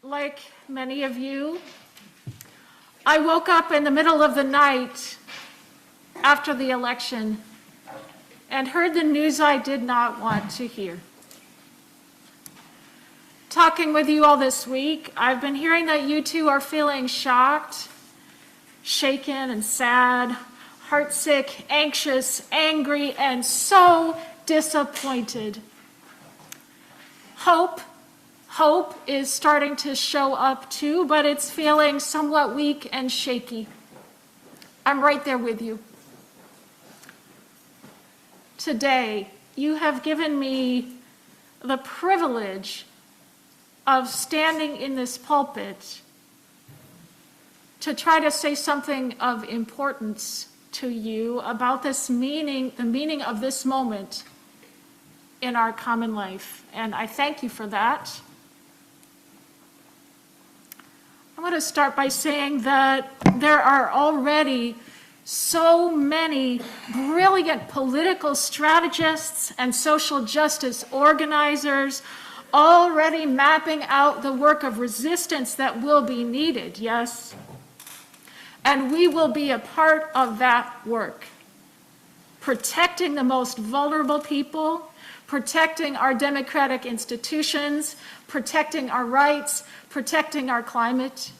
Like many of you, I woke up in the middle of the night after the election and heard the news I did not want to hear. Talking with you all this week, I've been hearing that you two are feeling shocked, shaken and sad, heartsick, anxious, angry, and so disappointed. Hope is starting to show up too, but it's feeling somewhat weak and shaky. I'm right there with you. Today, you have given me the privilege of standing in this pulpit to try to say something of importance to you about the meaning of this moment in our common life. And I thank you for that. I want to start by saying that there are already so many brilliant political strategists and social justice organizers already mapping out the work of resistance that will be needed, yes? And we will be a part of that work, protecting the most vulnerable people, protecting our democratic institutions, protecting our rights, protecting our climate.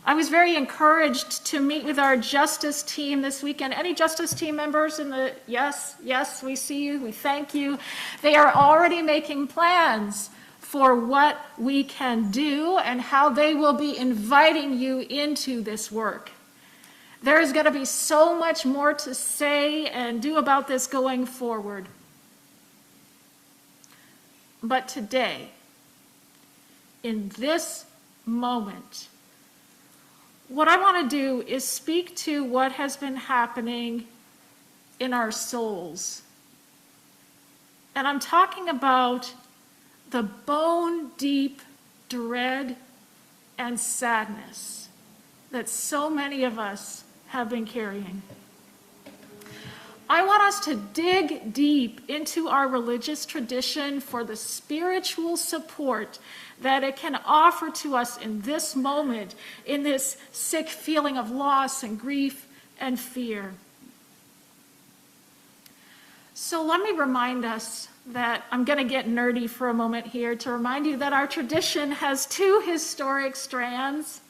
I was very encouraged to meet with our justice team this weekend. Any justice team members in the, yes, we see you, we thank you. They are already making plans for what we can do and how they will be inviting you into this work. There is going to be so much more to say and do about this going forward. But today, in this moment, what I want to do is speak to what has been happening in our souls. And I'm talking about the bone-deep dread and sadness that so many of us have been carrying. I want us to dig deep into our religious tradition for the spiritual support that it can offer to us in this moment, in this sick feeling of loss and grief and fear. So let me remind us that I'm going to get nerdy for a moment here to remind you that our tradition has two historic strands.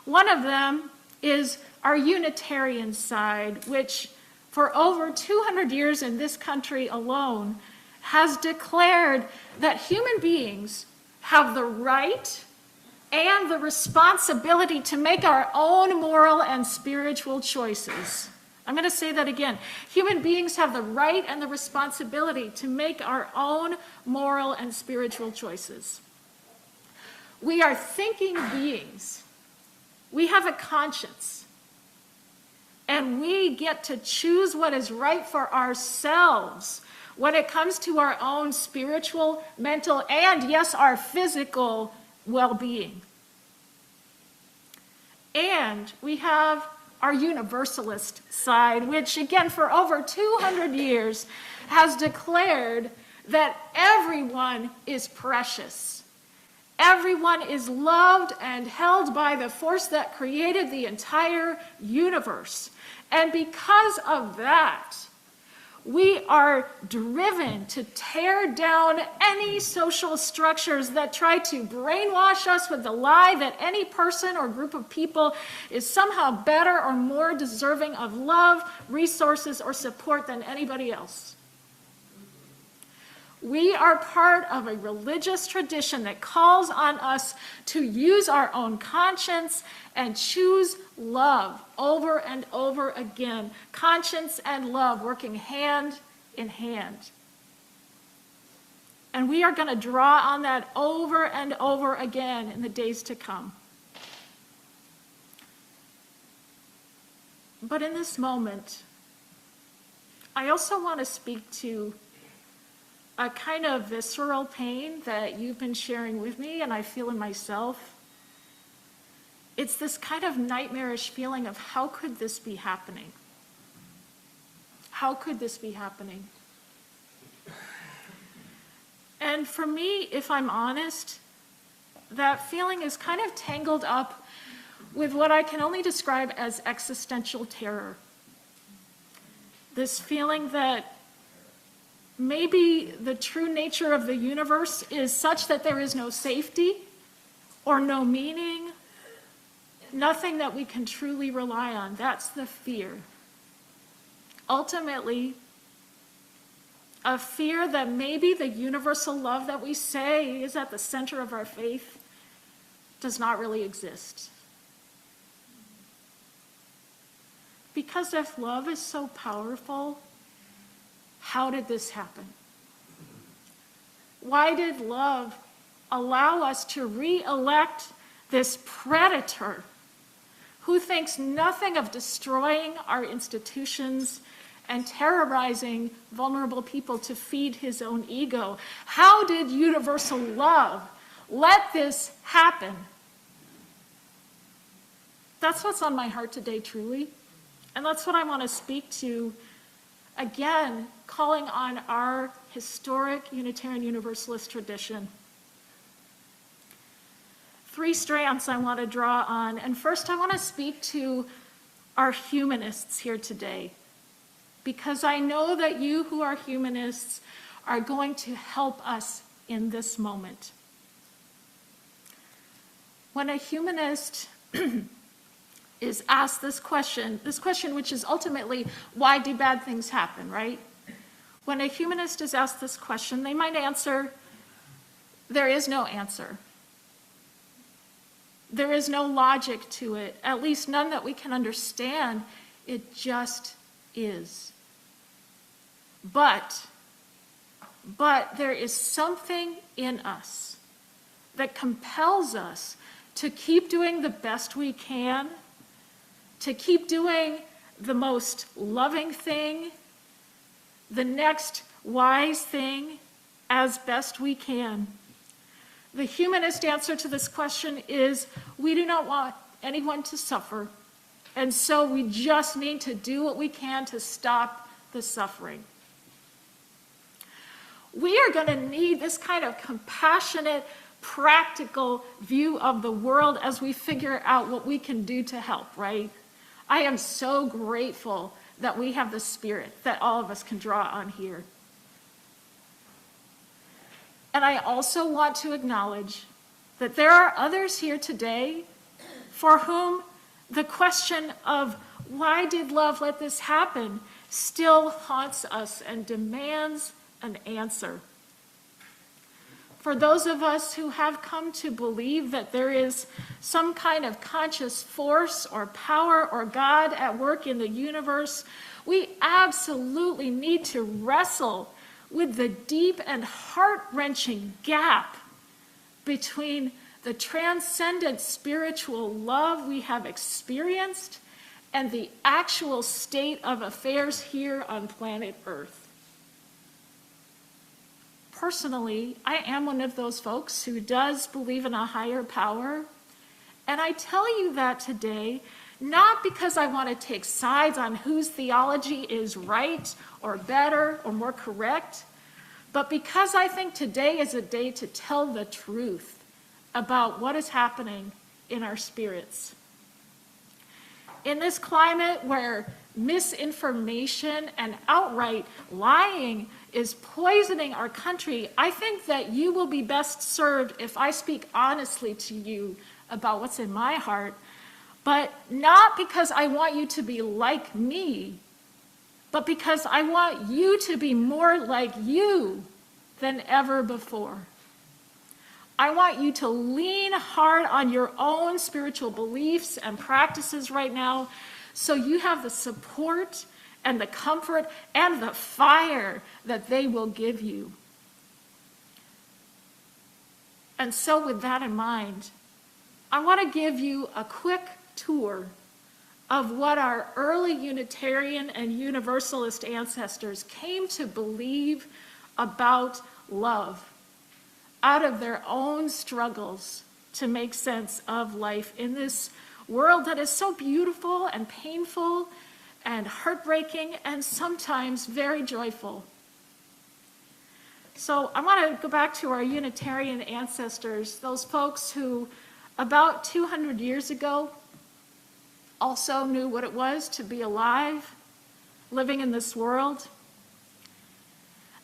One of them is our Unitarian side, which for over 200 years in this country alone has declared that human beings have the right and the responsibility to make our own moral and spiritual choices. I'm going to say that again. Human beings have the right and the responsibility to make our own moral and spiritual choices. We are thinking beings. We have a conscience. And we get to choose what is right for ourselves when it comes to our own spiritual, mental, and yes, our physical well-being. And we have our universalist side, which again, for over 200 years, has declared that everyone is precious. Everyone is loved and held by the force that created the entire universe. And because of that, we are driven to tear down any social structures that try to brainwash us with the lie that any person or group of people is somehow better or more deserving of love, resources, or support than anybody else. We are part of a religious tradition that calls on us to use our own conscience and choose love over and over again. Conscience and love working hand in hand. And we are going to draw on that over and over again in the days to come. But in this moment, I also want to speak to a kind of visceral pain that you've been sharing with me and I feel in myself. It's this kind of nightmarish feeling of how could this be happening? How could this be happening? And for me, if I'm honest, that feeling is kind of tangled up with what I can only describe as existential terror. This feeling that maybe the true nature of the universe is such that there is no safety or no meaning, nothing that we can truly rely on. That's the fear. Ultimately, a fear that maybe the universal love that we say is at the center of our faith does not really exist. Because if love is so powerful, how did this happen? Why did love allow us to re-elect this predator who thinks nothing of destroying our institutions and terrorizing vulnerable people to feed his own ego? How did universal love let this happen? That's what's on my heart today, truly. And that's what I want to speak to, again, calling on our historic Unitarian Universalist tradition. 3 strands I want to draw on. And first, I want to speak to our humanists here today, because I know that you who are humanists are going to help us in this moment. When a humanist is asked this question which is ultimately, why do bad things happen, right? When a humanist is asked this question, they might answer, there is no answer. There is no logic to it, at least none that we can understand. It just is. But there is something in us that compels us to keep doing the best we can, to keep doing the most loving thing, the next wise thing, as best we can. The humanist answer to this question is, we do not want anyone to suffer, and so we just need to do what we can to stop the suffering. We are going to need this kind of compassionate, practical view of the world as we figure out what we can do to help, right? I am so grateful that we have the spirit that all of us can draw on here. And I also want to acknowledge that there are others here today for whom the question of why did love let this happen still haunts us and demands an answer. For those of us who have come to believe that there is some kind of conscious force or power or God at work in the universe, we absolutely need to wrestle with the deep and heart-wrenching gap between the transcendent spiritual love we have experienced and the actual state of affairs here on planet Earth. Personally, I am one of those folks who does believe in a higher power, and I tell you that today not because I want to take sides on whose theology is right or better or more correct, but because I think today is a day to tell the truth about what is happening in our spirits. In this climate where misinformation and outright lying is poisoning our country, I think that you will be best served if I speak honestly to you about what's in my heart, but not because I want you to be like me, but because I want you to be more like you than ever before. I want you to lean hard on your own spiritual beliefs and practices right now, so you have the support and the comfort and the fire that they will give you. And so with that in mind, I want to give you a quick tour of what our early Unitarian and Universalist ancestors came to believe about love out of their own struggles to make sense of life in this world that is so beautiful and painful and heartbreaking and sometimes very joyful. So I want to go back to our Unitarian ancestors, those folks who about 200 years ago also knew what it was to be alive, living in this world.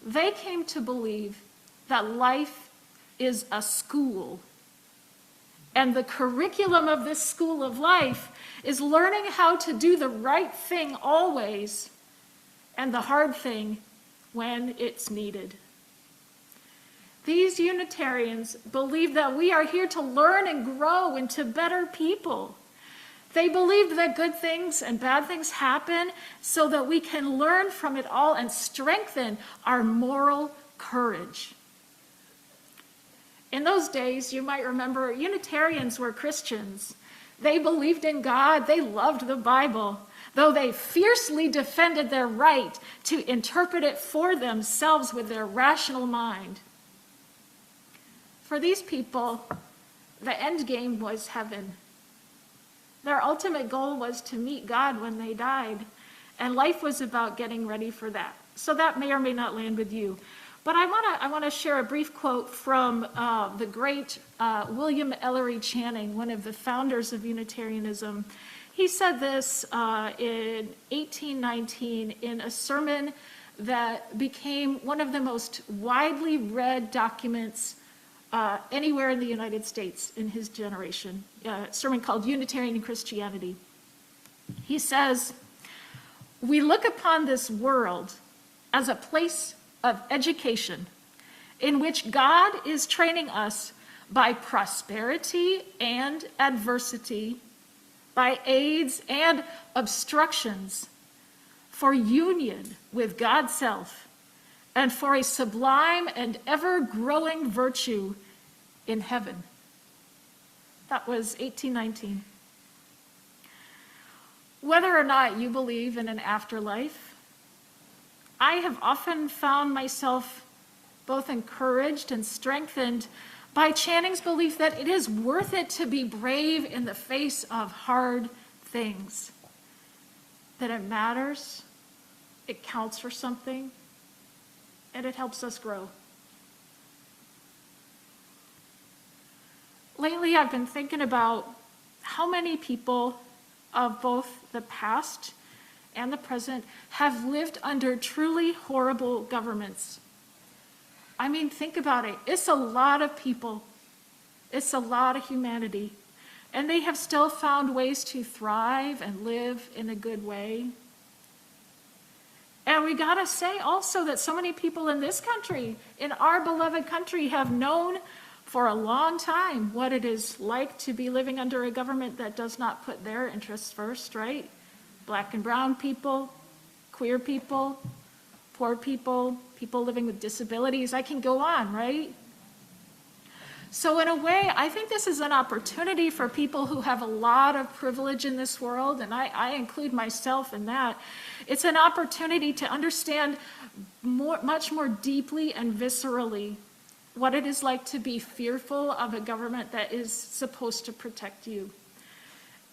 They came to believe that life is a school. And the curriculum of this school of life is learning how to do the right thing always and the hard thing when it's needed. These Unitarians believe that we are here to learn and grow into better people. They believed that good things and bad things happen so that we can learn from it all and strengthen our moral courage. In those days, you might remember, Unitarians were Christians. They believed in God. They loved the Bible, though they fiercely defended their right to interpret it for themselves with their rational mind. For these people, the end game was heaven. Their ultimate goal was to meet God when they died, and life was about getting ready for that. So that may or may not land with you. But I want to share a brief quote from the great William Ellery Channing, one of the founders of Unitarianism. He said this in 1819 in a sermon that became one of the most widely read documents anywhere in the United States in his generation, a sermon called Unitarian Christianity. He says, "We look upon this world as a place of education in which God is training us by prosperity and adversity, by aids and obstructions, for union with God's self, and for a sublime and ever-growing virtue in heaven." That was 1819. Whether or not you believe in an afterlife, I have often found myself both encouraged and strengthened by Channing's belief that it is worth it to be brave in the face of hard things, that it matters, it counts for something, and it helps us grow. Lately, I've been thinking about how many people of both the past and the present have lived under truly horrible governments. I mean, think about it. It's a lot of people. It's a lot of humanity. And they have still found ways to thrive and live in a good way. And we gotta say also that so many people in this country, in our beloved country, have known for a long time what it is like to be living under a government that does not put their interests first, right? Black and brown people, queer people, poor people, people living with disabilities. I can go on, right? So in a way, I think this is an opportunity for people who have a lot of privilege in this world, and I include myself in that. It's an opportunity to understand much more deeply and viscerally what it is like to be fearful of a government that is supposed to protect you.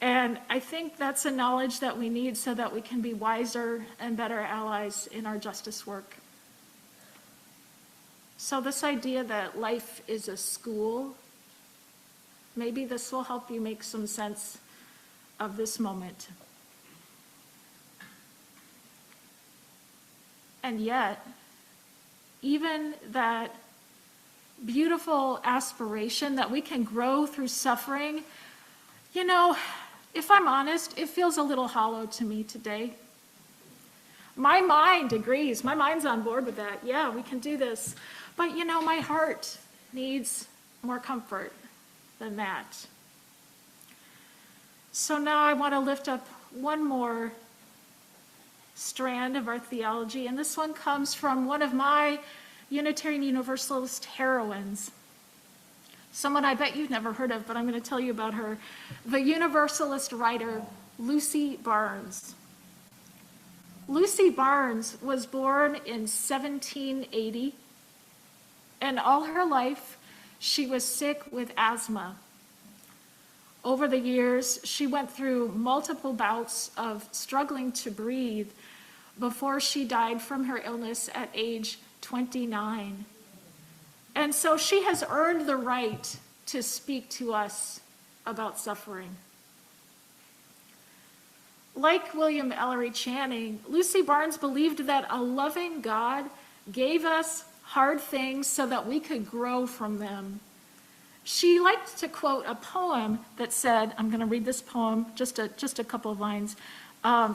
And I think that's a knowledge that we need so that we can be wiser and better allies in our justice work. So this idea that life is a school, maybe this will help you make some sense of this moment. And yet, even that beautiful aspiration that we can grow through suffering, you know, if I'm honest, it feels a little hollow to me today. My mind agrees. My mind's on board with that. Yeah, we can do this. But, you know, my heart needs more comfort than that. So now I want to lift up one more strand of our theology, and this one comes from one of my Unitarian Universalist heroines. Someone I bet you've never heard of, but I'm going to tell you about her. The Universalist writer, Lucy Barnes. Lucy Barnes was born in 1780, and all her life she was sick with asthma. Over the years, she went through multiple bouts of struggling to breathe before she died from her illness at age 29. And so she has earned the right to speak to us about suffering. Like William Ellery Channing, Lucy Barnes believed that a loving God gave us hard things so that we could grow from them. She liked to quote a poem that said, I'm going to read this poem, just a couple of lines.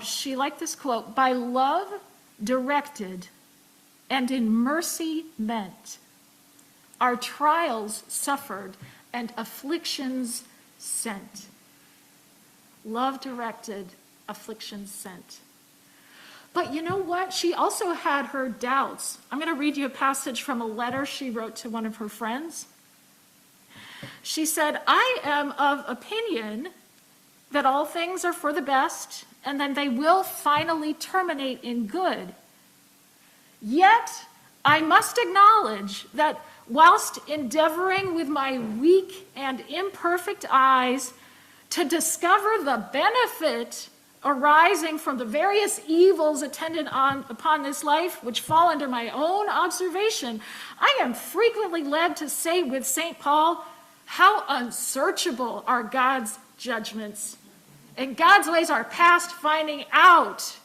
She liked this quote, "By love directed and in mercy meant, our trials suffered and afflictions sent." Love directed, afflictions sent. But you know what? She also had her doubts. I'm going to read you a passage from a letter she wrote to one of her friends. She said, "I am of opinion that all things are for the best and then they will finally terminate in good. Yet I must acknowledge that whilst endeavoring with my weak and imperfect eyes to discover the benefit arising from the various evils attendant upon this life, which fall under my own observation, I am frequently led to say with St. Paul, how unsearchable are God's judgments, and God's ways are past finding out."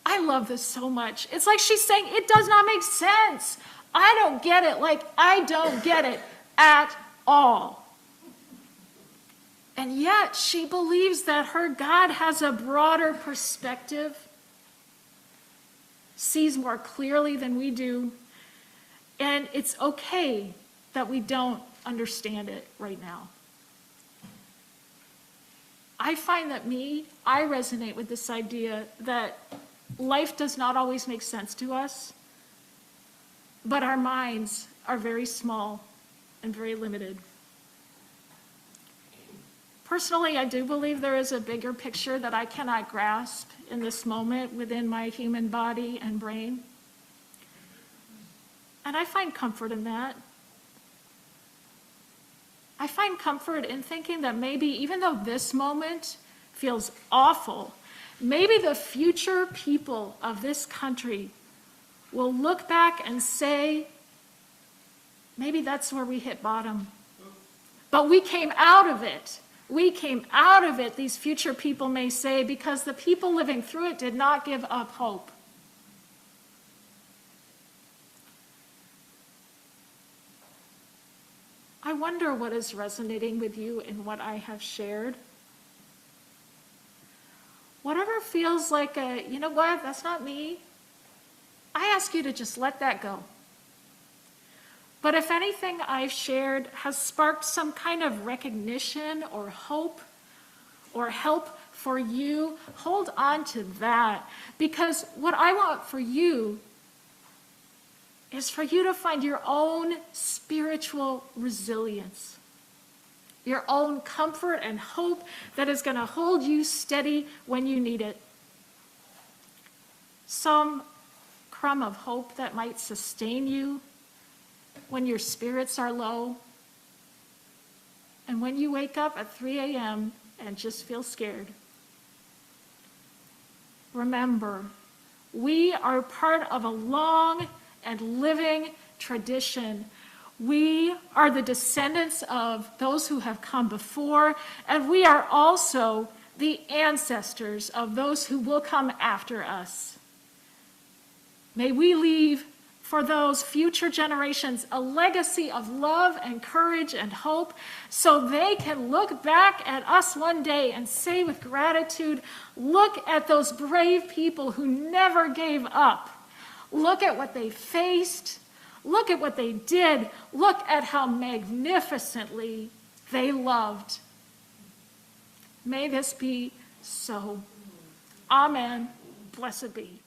I love this so much. It's like she's saying, it does not make sense. I don't get it. Like, I don't get it at all. And yet, she believes that her God has a broader perspective, sees more clearly than we do, and it's okay that we don't understand it right now. I find that I resonate with this idea that life does not always make sense to us, but our minds are very small and very limited. Personally, I do believe there is a bigger picture that I cannot grasp in this moment within my human body and brain. And I find comfort in that. I find comfort in thinking that maybe, even though this moment feels awful, maybe the future people of this country will look back and say, maybe that's where we hit bottom. But we came out of it. We came out of it, these future people may say, because the people living through it did not give up hope. I wonder what is resonating with you in what I have shared. Whatever feels like you know what, that's not me, I ask you to just let that go. But if anything I've shared has sparked some kind of recognition or hope or help for you, hold on to that. Because what I want for you is for you to find your own spiritual resilience, your own comfort and hope that is going to hold you steady when you need it. Some crumb of hope that might sustain you when your spirits are low, and when you wake up at 3 a.m. and just feel scared. Remember, we are part of a long and living tradition. We are the descendants of those who have come before, and we are also the ancestors of those who will come after us. May we leave for those future generations a legacy of love and courage and hope, so they can look back at us one day and say with gratitude, look at those brave people who never gave up. Look at what they faced. Look at what they did. Look at how magnificently they loved. May this be so. Amen. Blessed be.